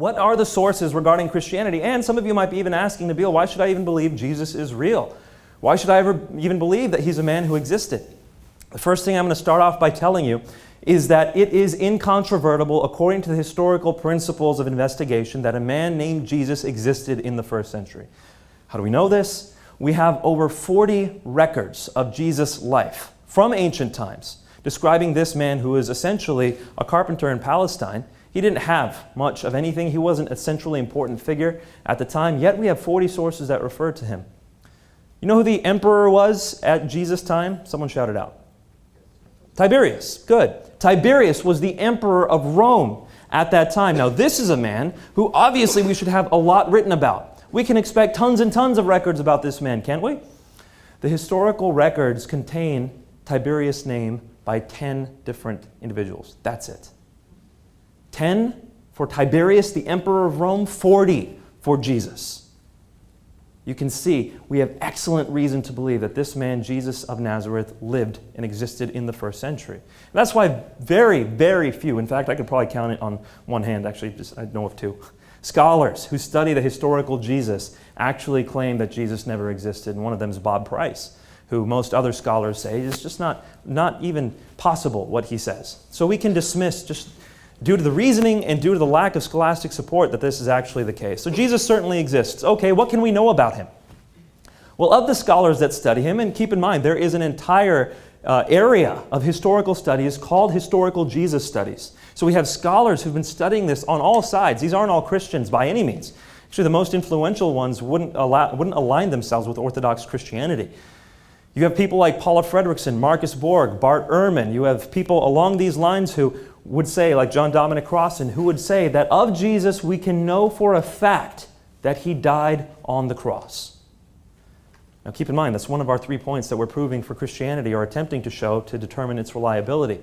What are the sources regarding Christianity? And some of you might be even asking, Nabeel, why should I even believe Jesus is real? Why should I ever even believe that he's a man who existed? The first thing I'm going to start off by telling you is that it is incontrovertible, according to the historical principles of investigation, that a man named Jesus existed in the first century. How do we know this? We have over 40 records of Jesus' life from ancient times, describing this man who is essentially a carpenter in Palestine. He didn't have much of anything. He wasn't a centrally important figure at the time, yet we have 40 sources that refer to him. You know who the emperor was at Jesus' time? Someone shout it out. Tiberius. Good. Tiberius was the emperor of Rome at that time. Now, this is a man who obviously we should have a lot written about. We can expect tons and tons of records about this man, can't we? The historical records contain Tiberius' name by 10 different individuals. That's it. 10 for Tiberius, the emperor of Rome, 40 for Jesus. You can see we have excellent reason to believe that this man, Jesus of Nazareth, lived and existed in the first century. And that's why very, very few, in fact, I could probably count it on one hand, actually, I know of two, scholars who study the historical Jesus actually claim that Jesus never existed. And one of them is Bob Price, who most other scholars say is just not even possible what he says. So we can dismiss just due to the reasoning and due to the lack of scholastic support that this is actually the case. So Jesus certainly exists. Okay, what can we know about him? Well, of the scholars that study him, and keep in mind, there is an entire area of historical studies called historical Jesus studies. So we have scholars who've been studying this on all sides. These aren't all Christians by any means. Actually, the most influential ones wouldn't align themselves with Orthodox Christianity. You have people like Paula Fredrickson, Marcus Borg, Bart Ehrman. You have people along these lines who would say, like John Dominic Crossan, who would say that of Jesus we can know for a fact that he died on the cross. Now keep in mind, that's one of our 3 points that we're proving for Christianity or attempting to show to determine its reliability.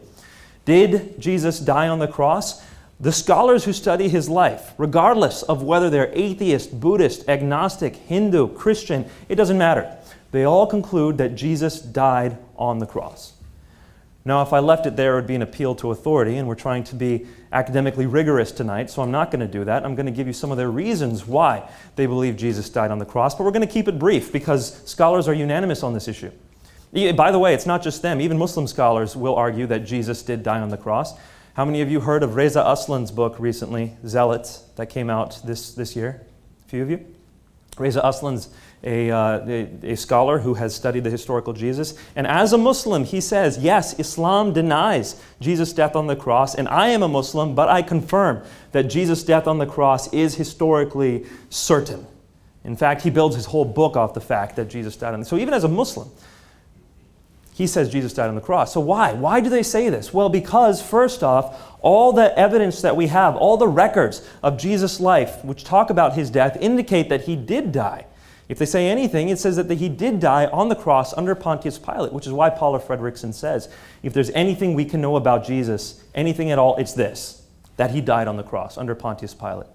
Did Jesus die on the cross? The scholars who study his life, regardless of whether they're atheist, Buddhist, agnostic, Hindu, Christian, it doesn't matter. They all conclude that Jesus died on the cross. Now, if I left it there, it would be an appeal to authority, and we're trying to be academically rigorous tonight, so I'm not going to do that. I'm going to give you some of their reasons why they believe Jesus died on the cross, but we're going to keep it brief because scholars are unanimous on this issue. By the way, it's not just them. Even Muslim scholars will argue that Jesus did die on the cross. How many of you heard of Reza Aslan's book recently, Zealots, that came out this year? A few of you? Reza Aslan's a scholar who has studied the historical Jesus. And as a Muslim, he says, yes, Islam denies Jesus' death on the cross, and I am a Muslim, but I confirm that Jesus' death on the cross is historically certain. In fact, he builds his whole book off the fact that Jesus died on the cross. So even as a Muslim, he says Jesus died on the cross. So why? Why do they say this? Well, because first off, all the evidence that we have, all the records of Jesus' life which talk about his death indicate that he did die. If they say anything, it says that he did die on the cross under Pontius Pilate, which is why Paula Fredrickson says, if there's anything we can know about Jesus, anything at all, it's this, that he died on the cross under Pontius Pilate.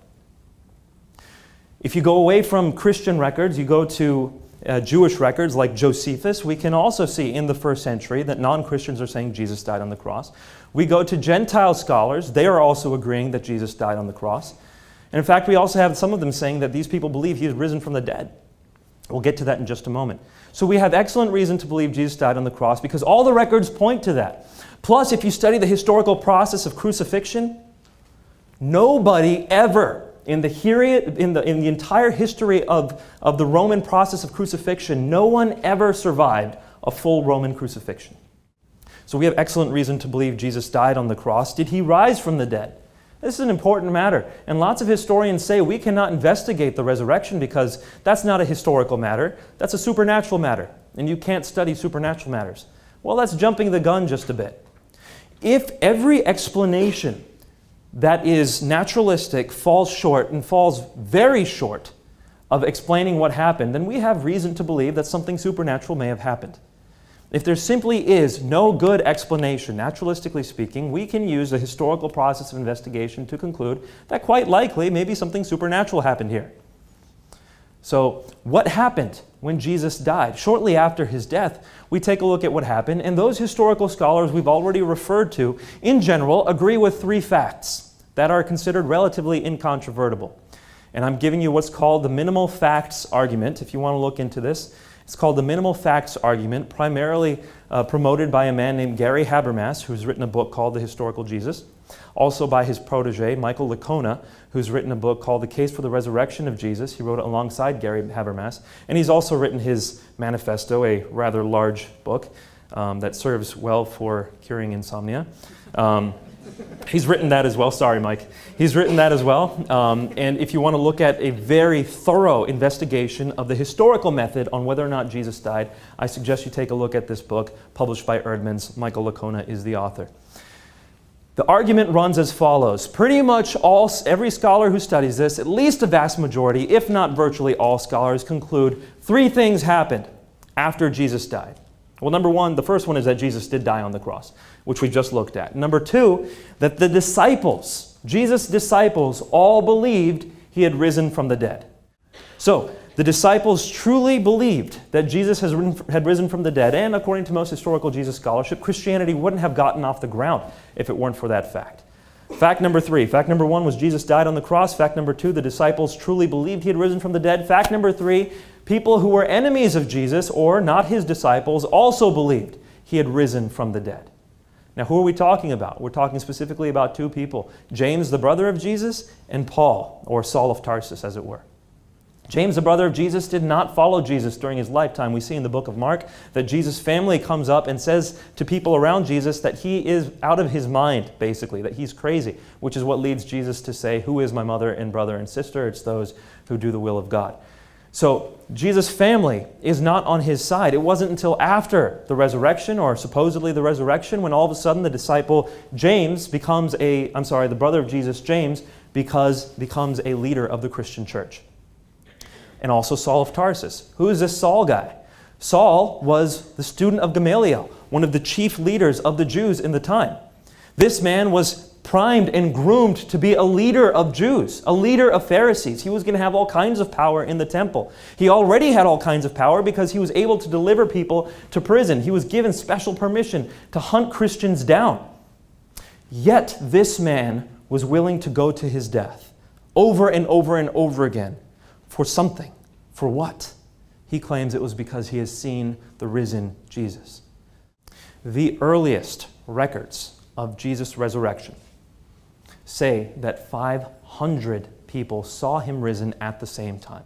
If you go away from Christian records, you go to Jewish records like Josephus, we can also see in the first century that non-Christians are saying Jesus died on the cross. We go to Gentile scholars, they are also agreeing that Jesus died on the cross. And in fact, we also have some of them saying that these people believe he is risen from the dead. We'll get to that in just a moment. So we have excellent reason to believe Jesus died on the cross because all the records point to that. Plus, if you study the historical process of crucifixion, nobody ever in the entire history of the Roman process of crucifixion, no one ever survived a full Roman crucifixion. So we have excellent reason to believe Jesus died on the cross. Did he rise from the dead? This is an important matter. And lots of historians say we cannot investigate the resurrection because that's not a historical matter. That's a supernatural matter. And you can't study supernatural matters. Well, that's jumping the gun just a bit. If every explanation that is naturalistic falls short and falls very short of explaining what happened, then we have reason to believe that something supernatural may have happened. If there simply is no good explanation, naturalistically speaking, we can use the historical process of investigation to conclude that quite likely maybe something supernatural happened here. So what happened when Jesus died? Shortly after his death, we take a look at what happened, and those historical scholars we've already referred to, in general, agree with three facts. that are considered relatively incontrovertible. And I'm giving you what's called the minimal facts argument, if you want to look into this. It's called the minimal facts argument, primarily promoted by a man named Gary Habermas, who's written a book called The Historical Jesus. Also by his protege, Michael Licona, who's written a book called The Case for the Resurrection of Jesus. He wrote it alongside Gary Habermas. And he's also written his manifesto, a rather large book that serves well for curing insomnia. He's written that as well. Sorry, Mike. He's written that as well. And if you want to look at a very thorough investigation of the historical method on whether or not Jesus died, I suggest you take a look at this book published by Erdman's. Michael Licona is the author. The argument runs as follows. Pretty much every scholar who studies this, at least a vast majority, if not virtually all scholars, conclude three things happened after Jesus died. Well, number one, the first one is that Jesus did die on the cross, which we just looked at. Number two, that the disciples, Jesus' disciples, all believed he had risen from the dead. So, the disciples truly believed that Jesus had risen from the dead, and according to most historical Jesus scholarship, Christianity wouldn't have gotten off the ground if it weren't for that fact. Fact number three. Fact number one was Jesus died on the cross. Fact number two, the disciples truly believed he had risen from the dead. Fact number three, people who were enemies of Jesus, or not his disciples, also believed he had risen from the dead. Now, who are we talking about? We're talking specifically about two people, James, the brother of Jesus, and Paul, or Saul of Tarsus, as it were. James, the brother of Jesus, did not follow Jesus during his lifetime. We see in the book of Mark that Jesus' family comes up and says to people around Jesus that he is out of his mind, basically, that he's crazy, which is what leads Jesus to say, "Who is my mother and brother and sister?" It's those who do the will of God. So Jesus' family is not on his side. It wasn't until after the resurrection, or supposedly the resurrection, when all of a sudden the disciple James the brother of Jesus, James, becomes a leader of the Christian church. And also Saul of Tarsus. Who is this Saul guy? Saul was the student of Gamaliel, one of the chief leaders of the Jews in the time. This man was primed and groomed to be a leader of Jews, a leader of Pharisees. He was going to have all kinds of power in the temple. He already had all kinds of power because he was able to deliver people to prison. He was given special permission to hunt Christians down. Yet this man was willing to go to his death over and over and over again for something. For what? He claims it was because he has seen the risen Jesus. The earliest records of Jesus' resurrection say that 500 people saw him risen at the same time.